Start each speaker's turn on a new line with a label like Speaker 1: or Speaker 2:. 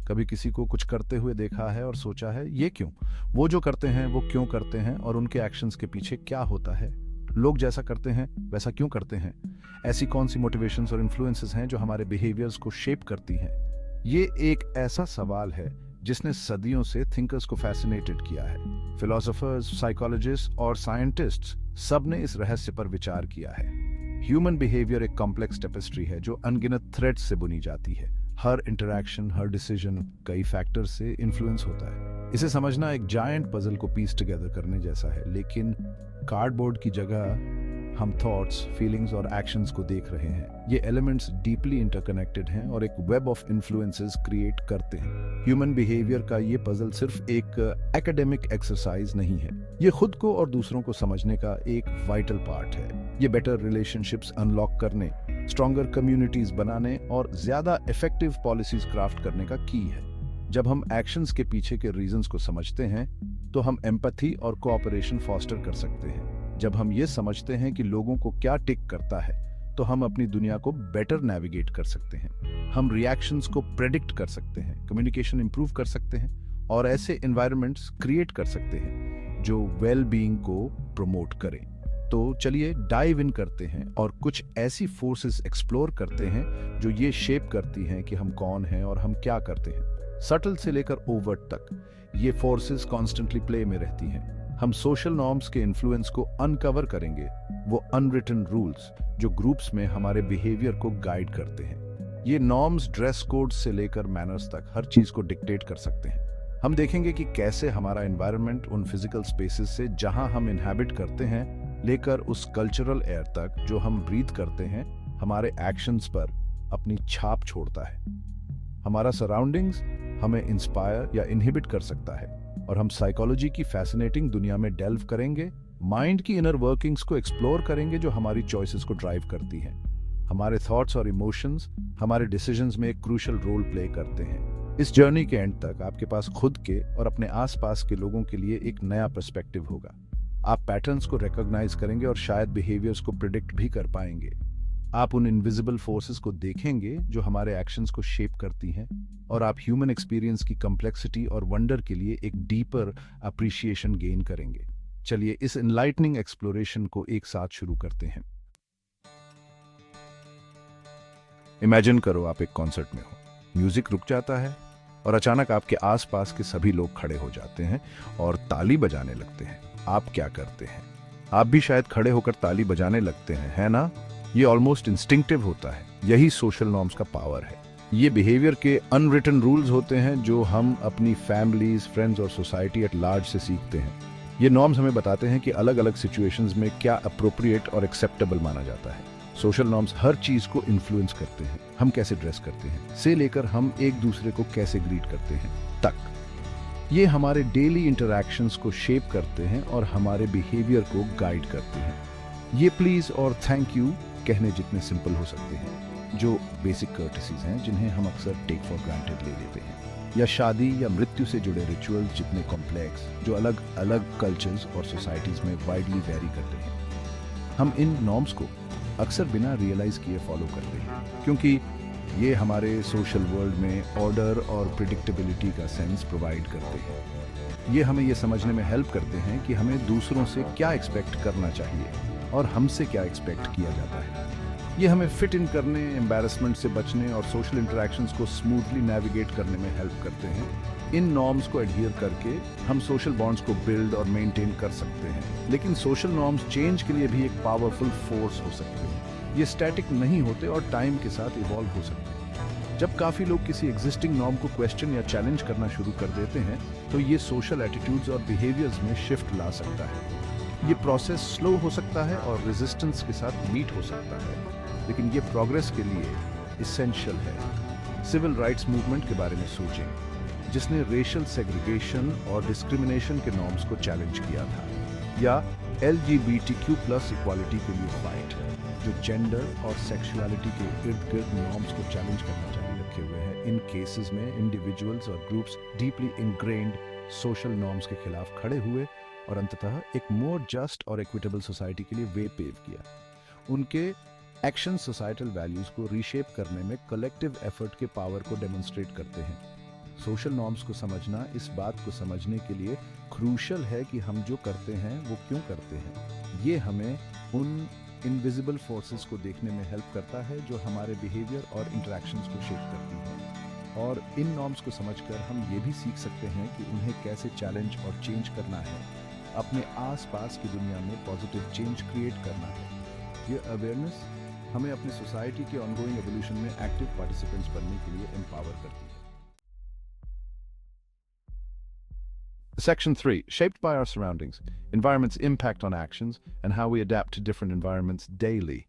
Speaker 1: कभी किसी को कुछ करते हुए देखा है और सोचा है ये क्यों? वो जो करते हैं वो क्यों करते हैं और उनके एक्शंस के पीछे क्या होता है? लोग जैसा करते हैं वैसा क्यों करते हैं? ऐसी कौन सी मोटिवेशंस और इन्फ्लुएंसेस हैं जो हमारे बिहेवियर्स को शेप करती हैं? ये एक ऐसा सवाल है जिसने सदियों से थिंकर्स को फैसिनेटेड किया है। फिलोसोफर्स, साइकोलॉजिस्ट और साइंटिस्ट्स सब ने इस रहस्य पर विचार किया है। ह्यूमन बिहेवियर एक कॉम्प्लेक्स टेपेस्ट्री है जो अनगिनत थ्रेड्स से बुनी जाती है। हर इंटरैक्शन, हर डिसीजन कई फैक्टर से इन्फ्लुएंस होता है। इसे समझना एक जायंट पजल को पीस टुगेदर करने जैसा है, लेकिन कार्डबोर्ड की जगह हम थॉट्स, फीलिंग्स और एक्शंस को देख रहे हैं। ये एलिमेंट्स डीपली इंटरकनेक्टेड हैं और एक वेब ऑफ इन्फ्लुएंसेस क्रिएट करते हैं। ह्यूमन बिहेवियर का ये पजल सिर्फ एक एकेडमिक एक्सरसाइज नहीं है, ये खुद को और दूसरों को समझने का एक वाइटल पार्ट है। ये बेटर रिलेशनशिप्स अनलॉक करने, स्ट्रॉन्गर कम्युनिटीज बनाने और ज्यादा इफेक्टिव पॉलिसीज क्राफ्ट करने का की है। जब हम एक्शंस के पीछे के रीजंस को समझते हैं तो हम एम्पैथी और कोऑपरेशन फॉस्टर कर सकते हैं। जब हम ये समझते हैं कि लोगों को क्या टिक करता है तो हम अपनी दुनिया को बेटर नेविगेट कर सकते हैं। हम रिएक्शंस को प्रेडिक्ट कर सकते हैं, कम्युनिकेशन इंप्रूव कर सकते हैं और ऐसे एनवायरनमेंट्स क्रिएट कर सकते हैं जो वेल बीइंग को प्रमोट करें। तो चलिए डाइव इन करते हैं और कुछ ऐसी फोर्सेस एक्सप्लोर करते हैं जो ये शेप करती हैं कि हम कौन हैं और हम क्या करते हैं। सटल से लेकर ओवर्ट तक ये फोर्सेस कॉन्स्टेंटली प्ले में रहती हैं। हम सोशल नॉर्म्स के इन्फ्लुएंस को अनकवर करेंगे, वो अनरिटन रूल्स जो ग्रुप्स में हमारे बिहेवियर को गाइड करते हैं। ये नॉर्म्स ड्रेस कोड से लेकर मैनर्स तक हर चीज को डिक्टेट कर सकते हैं। हम देखेंगे कि कैसे हमारा एनवायरनमेंट उन फिजिकल स्पेसेस से जहां हम इनहैबिट करते हैं लेकर उस कल्चरल एयर तक जो हम ब्रीथ करते हैं, हमारे एक्शंस पर अपनी छाप छोड़ता है। हमारा सराउंडिंग्स हमें इंस्पायर या इनहिबिट कर सकता है और हम साइकोलॉजी की फैसिनेटिंग दुनिया में डेल्व करेंगे, माइंड की इनर वर्किंग्स को एक्सप्लोर करेंगे जो हमारी चॉइसेस को ड्राइव करती हैं। हमारे थॉट्स और इमोशंस हमारे डिसीजंस में एक क्रूशियल रोल प्ले करते हैं। इस जर्नी के एंड तक आपके पास खुद के और अपने आसपास के लोगों के लिए एक नया पर्सपेक्टिव होगा। आप पैटर्न्स को रिकॉग्नाइज करेंगे और शायद बिहेवियर्स को प्रिडिक्ट भी कर पाएंगे। आप उन इनविजिबल फोर्सेस को देखेंगे जो हमारे एक्शंस को शेप करती हैं और आप ह्यूमन एक्सपीरियंस की कॉम्प्लेक्सिटी और वंडर के लिए एक डीपर अप्रिशिएशन गेन करेंगे। चलिए इस एनलाइटनिंग एक्सप्लोरेशन को एक साथ शुरू करते हैं। इमेजिन करो आप एक कॉन्सर्ट में हो, म्यूजिक रुक जाता है और अचानक आपके आसपास के सभी लोग खड़े हो जाते हैं और ताली बजाने लगते हैं। आप क्या करते हैं? आप भी शायद खड़े होकर ताली बजाने लगते हैं, है ना? ये ऑलमोस्ट इंस्टिंक्टिव होता है। यही सोशल नॉर्म्स का पावर है। ये बिहेवियर के अनरिटन रूल्स होते हैं जो हम अपनी फैमिलीज, फ्रेंड्स और सोसाइटी एट लार्ज से सीखते हैं। ये नॉर्म्स हमें बताते हैं कि अलग अलग सिचुएशंस में क्या अप्रोप्रिएट और एक्सेप्टेबल माना जाता है। सोशल नॉर्म्स हर चीज को इन्फ्लुएंस करते हैं। हम कैसे ड्रेस करते हैं से लेकर हम एक दूसरे को कैसे ग्रीट करते हैं तक। ये हमारे डेली इंटरैक्शंस को शेप करते हैं और हमारे बिहेवियर को गाइड करते हैं। ये प्लीज और थैंक यू कहने जितने सिंपल हो सकते हैं, जो बेसिक कर्टेसीज हैं जिन्हें हम अक्सर टेक फॉर ग्रांटेड ले लेते हैं, या शादी या मृत्यु से जुड़े रिचुअल्स जितने कॉम्प्लेक्स जो अलग अलग कल्चर्स और सोसाइटीज में वाइडली वेरी करते हैं। हम इन नॉर्म्स को अक्सर बिना रियलाइज किए फॉलो करते हैं क्योंकि ये हमारे सोशल वर्ल्ड में ऑर्डर और प्रिडिक्टेबिलिटी का सेंस प्रोवाइड करते हैं। ये हमें ये समझने में हेल्प करते हैं कि हमें दूसरों से क्या एक्सपेक्ट करना चाहिए और हमसे क्या एक्सपेक्ट किया जाता है। ये हमें फिट इन करने, एम्बैरेसमेंट से बचने और सोशल इंटरैक्शंस को स्मूथली नेविगेट करने में हेल्प करते हैं। इन नॉर्म्स को एडहियर करके हम सोशल बॉन्ड्स को बिल्ड और मेंटेन कर सकते हैं। लेकिन सोशल नॉर्म्स चेंज के लिए भी एक पावरफुल फोर्स हो सकते हैं। ये स्टैटिक नहीं होते और टाइम के साथ इवॉल्व हो सकते हैं। जब काफी लोग किसी एग्जिस्टिंग नॉर्म को क्वेश्चन या चैलेंज करना शुरू कर देते हैं तो ये सोशल एटीट्यूड्स और बिहेवियर्स में शिफ्ट ला सकता है। ये प्रोसेस स्लो हो सकता है और रेजिस्टेंस के साथ मीट हो सकता है, लेकिन ये प्रोग्रेस के लिए इसेंशियल है। सिविल राइट्स मूवमेंट के बारे में सोचें, जिसने रेशियल सेग्रीगेशन और डिस्क्रिमिनेशन के नॉर्म्स को चैलेंज किया था, या LGBTQ+ इक्वालिटी के लिए फाइट, जो जेंडर और सेक्सुअलिटी के इर्द गिर्द नॉर्म्स को चैलेंज करना जारी रखे हुए हैं। इन केसेस में इंडिविजुअल्स और groups deeply ingrained social norms के खिलाफ खड़े हुए और अंततः एक मोर जस्ट और इक्विटेबल सोसाइटी के लिए वे पेव किया। उनके एक्शन सोसाइटल वैल्यूज को रीशेप करने में कलेक्टिव एफर्ट के पावर को डेमोन्स्ट्रेट करते हैं। सोशल नॉर्म्स को समझना इस बात को समझने के लिए क्रूशल है कि हम जो करते हैं वो क्यों करते हैं। ये हमें उन इनविजिबल फोर्सेस को देखने में हेल्प करता है जो हमारे बिहेवियर और इंटरेक्शंस को शेप करती हैं। और इन नॉर्म्स को समझकर हम ये भी सीख सकते हैं कि उन्हें कैसे चैलेंज और चेंज करना है, अपने आसपास की दुनिया में पॉजिटिव चेंज क्रिएट करना है। ये अवेयरनेस हमें अपनी सोसाइटी के ऑनगोइंग एवोल्यूशन में एक्टिव पार्टिसिपेंट्स बनने के लिए एम्पावर करती है। Section 3. Shaped by our surroundings. Environment's impact on actions and how we adapt to different environments daily.